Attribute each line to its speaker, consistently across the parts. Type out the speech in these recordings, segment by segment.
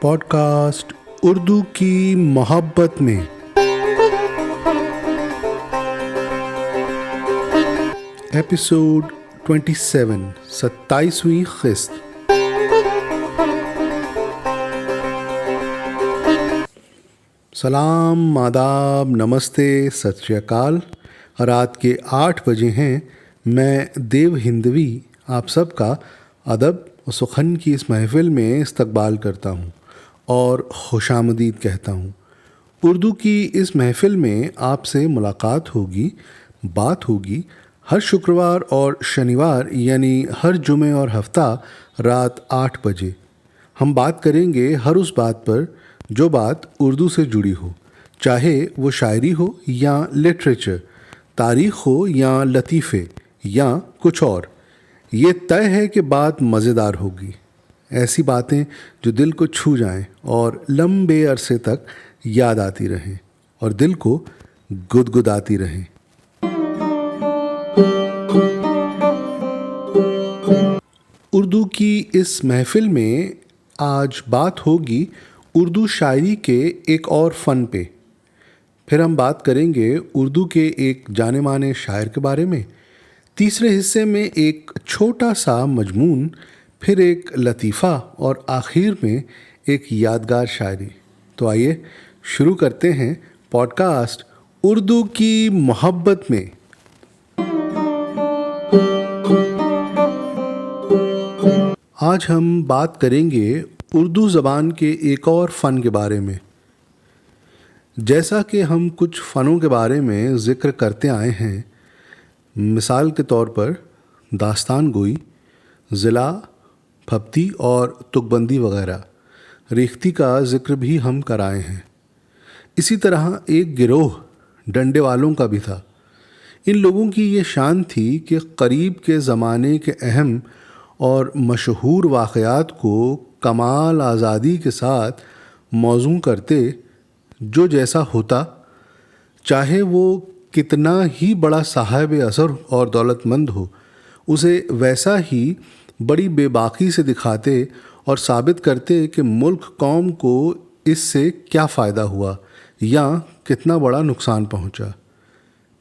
Speaker 1: Podcast Urdu کی محبت میں ایپیسوڈ 27 27ویں قسط۔ سلام، آداب، نمستے، ست شری اکال۔ رات کے 8 بجے ہیں۔ میں دیو ہندوی آپ سب کا ادب و سخن کی اس محفل میں استقبال کرتا ہوں اور خوش آمدید کہتا ہوں۔ اردو کی اس محفل میں آپ سے ملاقات ہوگی، بات ہوگی ہر شکروار اور شنیوار، یعنی ہر جمعے اور ہفتہ رات 8 بجے۔ ہم بات کریں گے ہر اس بات پر جو بات اردو سے جڑی ہو، چاہے وہ شاعری ہو یا لٹریچر، تاریخ ہو یا لطیفے یا کچھ اور۔ یہ طے ہے کہ بات مزیدار ہوگی، ایسی باتیں جو دل کو چھو جائیں اور لمبے عرصے تک یاد آتی رہیں اور دل کو گدگداتی رہیں۔ اردو کی اس محفل میں آج بات ہوگی اردو شاعری کے ایک اور فن پہ۔ پھر ہم بات کریں گے اردو کے ایک جانے مانے شاعر کے بارے میں۔ تیسرے حصے میں ایک چھوٹا سا مضمون، پھر ایک لطیفہ اور آخر میں ایک یادگار شاعری۔ تو آئیے شروع کرتے ہیں پوڈ کاسٹ اردو کی محبت میں۔ آج ہم بات کریں گے اردو زبان کے ایک اور فن کے بارے میں۔ جیسا کہ ہم کچھ فنوں کے بارے میں ذکر کرتے آئے ہیں، مثال کے طور پر داستان گوئی، ضلع، پھپتی اور تک بندی وغیرہ، ریختہ کا ذکر بھی ہم کرائے ہیں۔ اسی طرح ایک گروہ ڈنڈے والوں کا بھی تھا۔ ان لوگوں کی یہ شان تھی کہ قریب کے زمانے کے اہم اور مشہور واقعات کو کمال آزادی کے ساتھ موزوں کرتے، جو جیسا ہوتا، چاہے وہ کتنا ہی بڑا صاحب اثر اور دولت مند ہو، اسے ویسا ہی بڑی بے باکی سے دکھاتے اور ثابت کرتے کہ ملک قوم کو اس سے کیا فائدہ ہوا یا کتنا بڑا نقصان پہنچا۔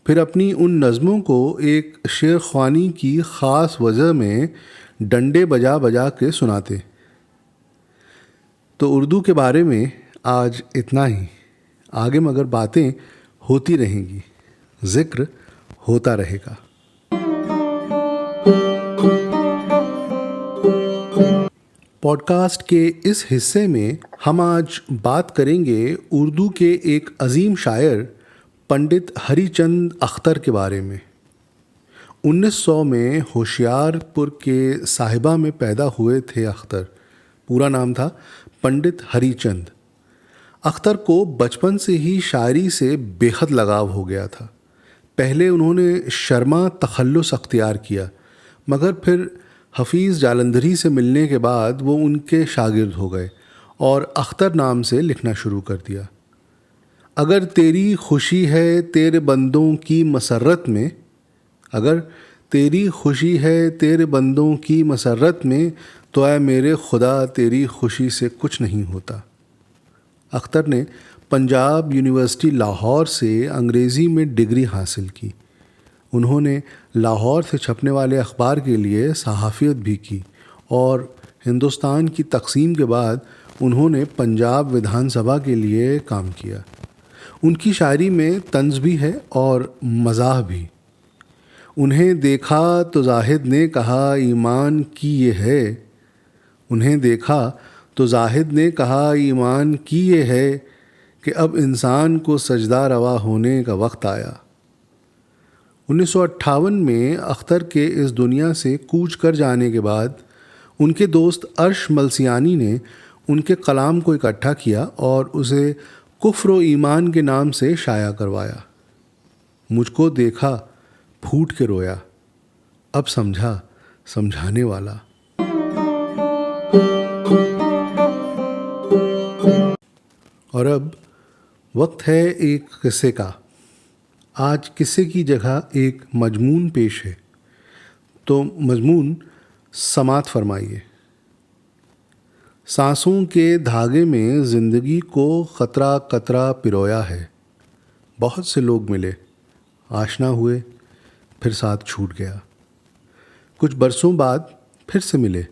Speaker 1: پھر اپنی ان نظموں کو ایک شعر خوانی کی خاص وجہ میں ڈنڈے بجا بجا کے سناتے۔ تو اردو کے بارے میں آج اتنا ہی، آگے مگر باتیں ہوتی رہیں گی، ذکر ہوتا رہے گا۔ پوڈ کاسٹ کے اس حصے میں ہم آج بات کریں گے اردو کے ایک عظیم شاعر پنڈت ہری چند اختر کے بارے میں۔ 1900 میں ہوشیار پور کے صاحبہ میں پیدا ہوئے تھے اختر۔ پورا نام تھا پنڈت ہری چند۔ اختر کو بچپن سے ہی شاعری سے بے حد لگاؤ ہو گیا تھا۔ پہلے انہوں نے شرما تخلص اختیار کیا، مگر پھر حفیظ جالندھری سے ملنے کے بعد وہ ان کے شاگرد ہو گئے اور اختر نام سے لکھنا شروع کر دیا۔ اگر تیری خوشی ہے تیرے بندوں کی مسرت میں، اگر تیری خوشی ہے تیرے بندوں کی مسرت میں، تو اے میرے خدا تیری خوشی سے کچھ نہیں ہوتا۔ اختر نے پنجاب یونیورسٹی لاہور سے انگریزی میں ڈگری حاصل کی۔ انہوں نے لاہور سے چھپنے والے اخبار کے لیے صحافیت بھی کی اور ہندوستان کی تقسیم کے بعد انہوں نے پنجاب ودھان سبھا کے لیے کام کیا۔ ان کی شاعری میں طنز بھی ہے اور مزاح بھی۔ انہیں دیکھا تو زاہد نے کہا ایمان کی یہ ہے، انہیں دیکھا تو زاہد نے کہا ایمان کی یہ ہے کہ اب انسان کو سجدہ روا ہونے کا وقت آیا۔ 1958 میں اختر کے اس دنیا سے کوچ کر جانے کے بعد ان کے دوست عرش ملسیانی نے ان کے کلام کو اکٹھا کیا اور اسے کفر و ایمان کے نام سے شائع کروایا۔ مجھ کو دیکھا پھوٹ کے رویا، اب سمجھا سمجھانے والا۔ اور اب وقت ہے ایک قصے کا۔ آج قصے کی جگہ ایک مضمون پیش ہے، تو مضمون سماعت فرمائیے۔ سانسوں کے دھاگے میں زندگی کو قطرہ قطرہ پرویا ہے۔ بہت سے لوگ ملے، آشنا ہوئے، پھر ساتھ چھوٹ گیا۔ کچھ برسوں بعد پھر سے ملے۔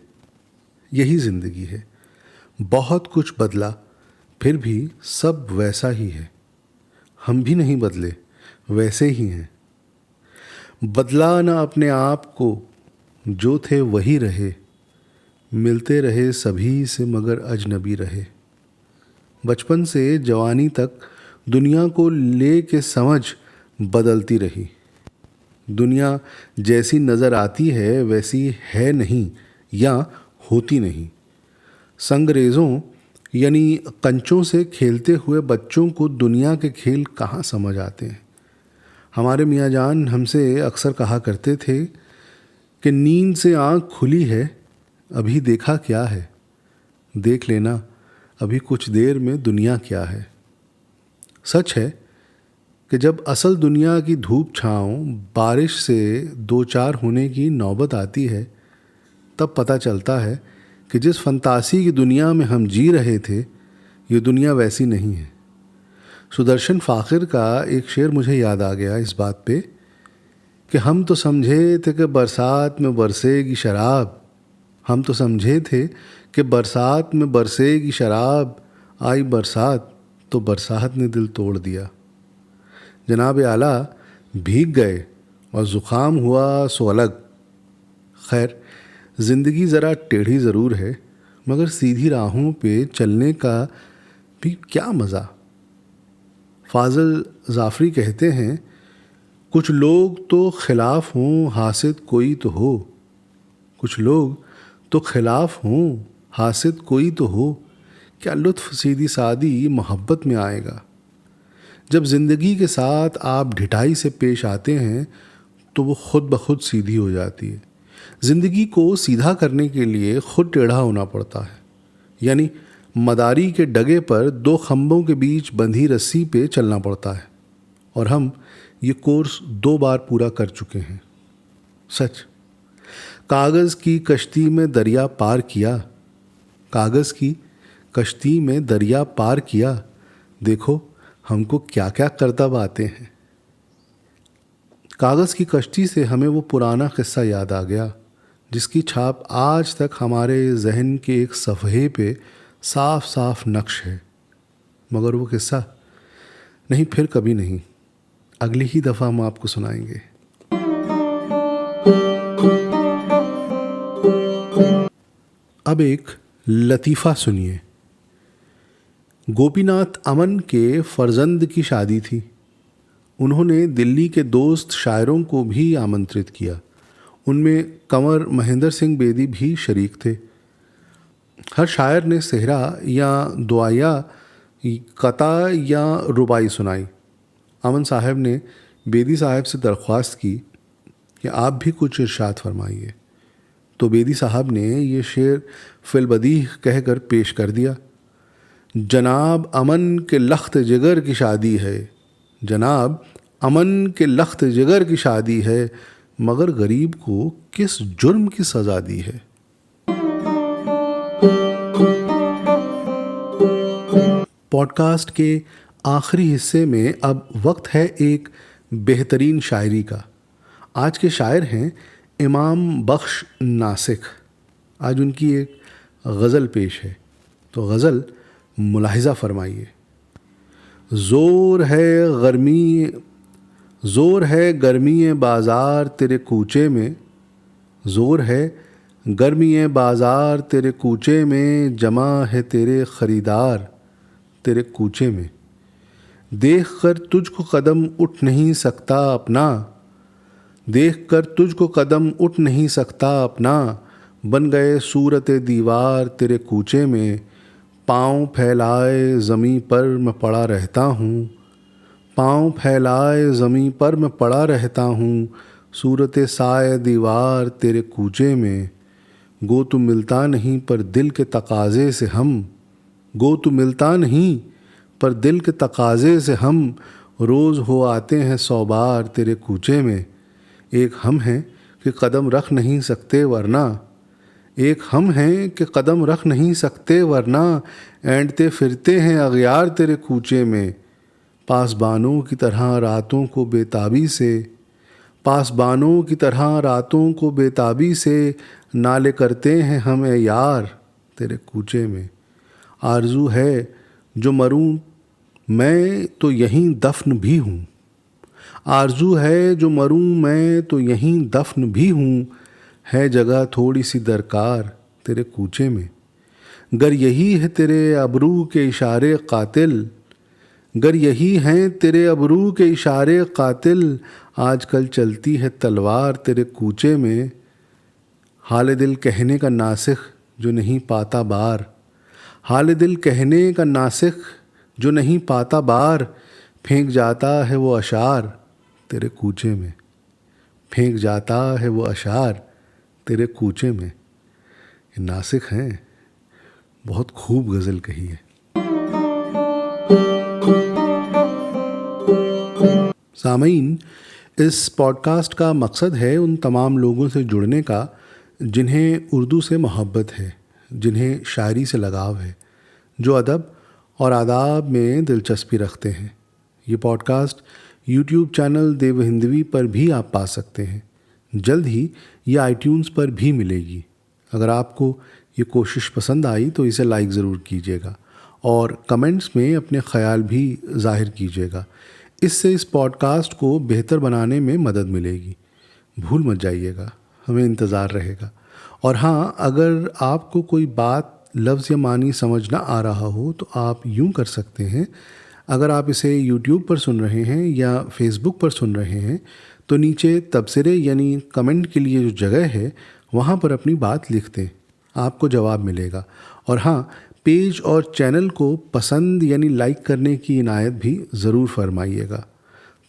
Speaker 1: یہی زندگی ہے۔ بہت کچھ بدلا، پھر بھی سب ویسا ہی ہے۔ ہم بھی نہیں بدلے، ویسے ہی ہیں۔ بدلا نہ اپنے آپ کو، جو تھے وہی رہے۔ ملتے رہے سبھی سے مگر اجنبی رہے۔ بچپن سے جوانی تک دنیا کو لے کے سمجھ بدلتی رہی۔ دنیا جیسی نظر آتی ہے ویسی ہے نہیں یا ہوتی نہیں۔ سنگریزوں یعنی کنچوں سے کھیلتے ہوئے بچوں کو دنیا کے کھیل کہاں سمجھ آتے ہیں۔ ہمارے میاں جان ہم سے اکثر کہا کرتے تھے کہ نیند سے آنکھ کھلی ہے، ابھی دیکھا کیا ہے، دیکھ لینا ابھی کچھ دیر میں دنیا کیا ہے۔ سچ ہے کہ جب اصل دنیا کی دھوپ چھاؤں بارش سے دو چار ہونے کی نوبت آتی ہے، تب پتہ چلتا ہے کہ جس فنتاسی کی دنیا میں ہم جی رہے تھے، یہ دنیا ویسی نہیں ہے۔ سدرشن فاقر کا ایک شعر مجھے یاد آ گیا اس بات پہ کہ ہم تو سمجھے تھے کہ برسات میں برسے گی شراب، ہم تو سمجھے تھے کہ برسات میں برسے گی شراب، آئی برسات تو برسات نے دل توڑ دیا۔ جناب اعلیٰ بھیگ گئے اور زکام ہوا سو الگ۔ خیر، زندگی ذرا ٹیڑھی ضرور ہے، مگر سیدھی راہوں پہ چلنے کا بھی کیا مزہ۔ فاضل ظافری کہتے ہیں، کچھ لوگ تو خلاف ہوں حاسد کوئی تو ہو، کچھ لوگ تو خلاف ہوں حاسد کوئی تو ہو، کیا لطف سیدھی سادی محبت میں آئے گا۔ جب زندگی کے ساتھ آپ ڈھٹائی سے پیش آتے ہیں تو وہ خود بخود سیدھی ہو جاتی ہے۔ زندگی کو سیدھا کرنے کے لیے خود ٹیڑھا ہونا پڑتا ہے، یعنی مداری کے ڈگے پر دو کھمبوں کے بیچ بندھی رسی پہ چلنا پڑتا ہے، اور ہم یہ کورس 2 بار پورا کر چکے ہیں۔ سچ، کاغذ کی کشتی میں دریا پار کیا، کاغذ کی کشتی میں دریا پار کیا، دیکھو ہم کو کیا کیا کرتب آتے ہیں۔ کاغذ کی کشتی سے ہمیں وہ پرانا قصہ یاد آ گیا جس کی چھاپ آج تک ہمارے ذہن کے ایک صفحے پہ صاف صاف نقش ہے، مگر وہ قصہ نہیں، پھر کبھی نہیں، اگلی ہی دفعہ ہم آپ کو سنائیں گے۔ اب ایک لطیفہ سنیے۔ گوپی ناتھ امن کے فرزند کی شادی تھی۔ انہوں نے دلی کے دوست شاعروں کو بھی آمنترت کیا، ان میں کنور مہندر سنگھ بیدی بھی شریک تھے۔ ہر شاعر نے صحرا یا دعائیا، قطع یا ربائی سنائی۔ امن صاحب نے بیدی صاحب سے درخواست کی کہ آپ بھی کچھ ارشاد فرمائیے، تو بیدی صاحب نے یہ شعر فی البدیہہ کہہ کر پیش کر دیا۔ جناب امن کے لخت جگر کی شادی ہے، جناب امن کے لخت جگر کی شادی ہے، مگر غریب کو کس جرم کی سزا دی ہے۔ پوڈ کاسٹ کے آخری حصے میں اب وقت ہے ایک بہترین شاعری کا۔ آج کے شاعر ہیں امام بخش ناسک۔ آج ان کی ایک غزل پیش ہے، تو غزل ملاحظہ فرمائیے۔ زور ہے گرمی بازار تیرے کوچے میں، زور ہے گرمی بازار تیرے کوچے میں، جمع ہے تیرے خریدار تیرے کوچے میں، دیکھ کر تجھ کو قدم اٹھ نہیں سکتا اپنا، دیکھ کر تجھ کو قدم اٹھ نہیں سکتا اپنا، بن گئے صورت دیوار تیرے کوچے میں، پاؤں پھیلائے زمیں پر میں پڑا رہتا ہوں، پاؤں پھیلائے زمیں پر میں پڑا رہتا ہوں، صورت سائے دیوار تیرے کوچے میں، گو تو ملتا نہیں پر دل کے تقاضے سے ہم، گو تو ملتا نہیں پر دل کے تقاضے سے ہم، روز ہو آتے ہیں 100 بار تیرے کوچے میں، ایک ہم ہیں کہ قدم رکھ نہیں سکتے ورنہ، ایک ہم ہیں کہ قدم رکھ نہیں سکتے ورنہ، اینٹتے پھرتے ہیں اغیار تیرے کوچے میں، پاسبانوں کی طرح راتوں کو بے تابی سے، پاسبانوں کی طرح راتوں کو بے تابی سے نالے کرتے ہیں ہم اے یار تیرے کوچے میں، آرزو ہے جو مروں میں تو یہیں دفن بھی ہوں، آرزو ہے جو مروں میں تو یہیں دفن بھی ہوں، ہے جگہ تھوڑی سی درکار تیرے کوچے میں، گر یہی ہے تیرے ابرو کے اشارے قاتل، گر یہی ہیں تیرے ابرو کے اشارے قاتل، آج کل چلتی ہے تلوار تیرے کوچے میں، حال دل کہنے کا ناسخ جو نہیں پاتا بار، حال دل کہنے کا ناسخ جو نہیں پاتا بار، پھینک جاتا ہے وہ اشعار تیرے کوچے میں، پھینک جاتا ہے وہ اشعار تیرے کوچے میں۔ یہ ناسخ ہیں، بہت خوب غزل کہی ہے۔ سامعین، اس پوڈ کاسٹ کا مقصد ہے ان تمام لوگوں سے جڑنے کا جنہیں اردو سے محبت ہے، جنہیں شاعری سے لگاؤ ہے، جو ادب اور آداب میں دلچسپی رکھتے ہیں۔ یہ پوڈ کاسٹ یوٹیوب چینل دیو ہندوی پر بھی آپ پا سکتے ہیں، جلد ہی یہ iTunes پر بھی ملے گی۔ اگر آپ کو یہ کوشش پسند آئی تو اسے لائک ضرور کیجیے گا اور کمنٹس میں اپنے خیال بھی ظاہر کیجیے گا، اس سے اس پوڈ کاسٹ کو بہتر بنانے میں مدد ملے گی۔ بھول مت جائیے گا، ہمیں انتظار رہے گا۔ اور ہاں، اگر آپ کو کوئی بات لفظ یا معنی سمجھ نہ آ رہا ہو تو آپ یوں کر سکتے ہیں، اگر آپ اسے یوٹیوب پر سن رہے ہیں یا فیس بک پر سن رہے ہیں تو نیچے تبصرے یعنی کمنٹ کے لیے جو جگہ ہے وہاں پر اپنی بات لکھ دیں، آپ کو جواب ملے گا۔ اور ہاں، پیج اور چینل کو پسند یعنی لائک کرنے کی عنایت بھی ضرور فرمائیے گا۔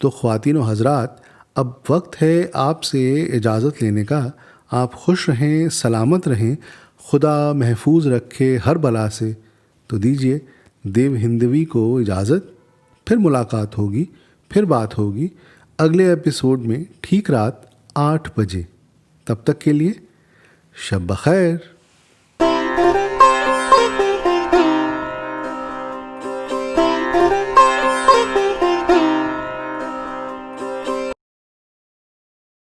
Speaker 1: تو خواتین و حضرات، اب وقت ہے آپ سے اجازت لینے کا۔ آپ خوش رہیں، سلامت رہیں، خدا محفوظ رکھے ہر بلا سے۔ تو دیجیے دیو ہندوی کو اجازت، پھر ملاقات ہوگی، پھر بات ہوگی اگلے ایپیسوڈ میں ٹھیک رات 8 بجے۔ تب تک کے لیے شب بخیر۔